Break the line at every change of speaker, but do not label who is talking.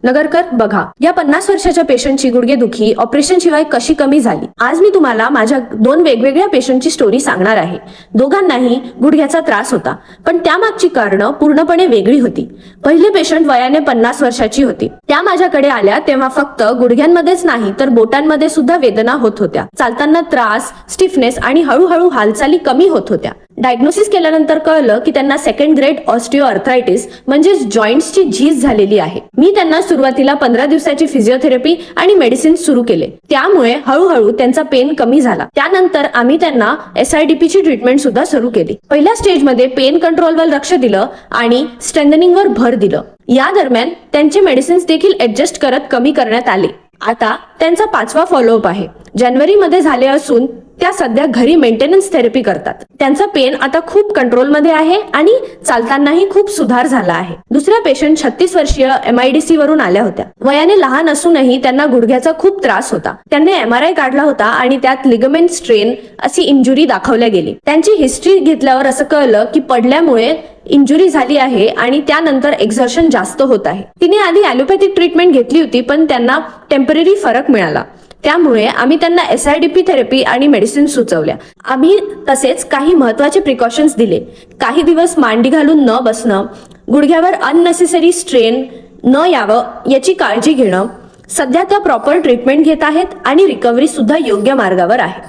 नगरकर बघा, या 50 वर्षाच्या पेशंटची गुडघेदुखी ऑपरेशन शिवाय कशी कमी झाली. आज मी तुम्हाला माझ्या 2 वेगवेगळ्या पेशंटची स्टोरी सांगणार आहे. दोघांनाही गुडघ्याचा त्रास होता, पण त्यामागची कारणं पूर्णपणे वेगळी होती. पहिली पेशंट वयाने 50 वर्षाची होती. त्या माझ्याकडे आल्या तेव्हा फक्त गुडघ्यांमध्येच नाही तर बोटांमध्ये सुद्धा वेदना होत होत्या. चालताना त्रास, स्टिफनेस आणि हळूहळू हालचाली कमी होत होत्या. डायग्नोसिस केल्यानंतर कळलं की त्यांना 2nd ग्रेड ऑस्टिओआर्थरायटिस म्हणजे जॉईंट्सची झीज झालेली आहे. मी त्यांना सुरुवातीला 15 दिवसाची फिजिओथेरपी आणि मेडिसिन सुरू केले. त्यामुळे हळूहळू त्यांचा पेन कमी झाला. त्यानंतर आम्ही त्यांना SIDP ची ट्रीटमेंट सुद्धा सुरू केली. पहिल्या स्टेजमध्ये पेन कंट्रोलवर लक्ष दिलं आणि स्ट्रेंथनिंगवर भर दिलं. या दरम्यान त्यांचे मेडिसिन्स देखील ऍडजस्ट करत कमी करण्यात आले. आता त्यांचा 5वा फॉलोअप आहे. जानेवारीमध्ये झाले असून त्या सध्या घरी मेंटेनन्स थेरपी करतात. त्यांचा पेन आता खूप कंट्रोलमध्ये आहे आणि चालतानाही खूप सुधार झाला आहे. दुसऱ्या पेशंट 36 वर्षीय MIDC वरून आल्या होत्या. वयाने लहान असूनही त्यांना गुडघ्याचा खूप त्रास होता. त्यांनी MRI काढला होता आणि त्यात लिगामेंट स्ट्रेन अशी इंजुरी दाखवल्या गेली. त्यांची हिस्ट्री घेतल्यावर असं कळलं की पडल्यामुळे इंजुरी झाली आहे आणि त्यानंतर एक्झर्शन जास्त होत आहे. तिने आधी ॲलोपॅथिक ट्रीटमेंट घेतली होती पण त्यांना टेम्पररी फरक मिळाला. त्यामुळे आम्ही त्यांना SIDP थेरपी आणि मेडिसिन सुचवल्या. आम्ही तसेच काही महत्त्वाचे प्रिकॉशन्स दिले. काही दिवस मांडी घालून न बसणं, गुडघ्यावर अननेसेसरी स्ट्रेन न यावं याची काळजी घेणं. सध्या त्या प्रॉपर ट्रीटमेंट घेत आहेत आणि रिकव्हरी सुद्धा योग्य मार्गावर आहे.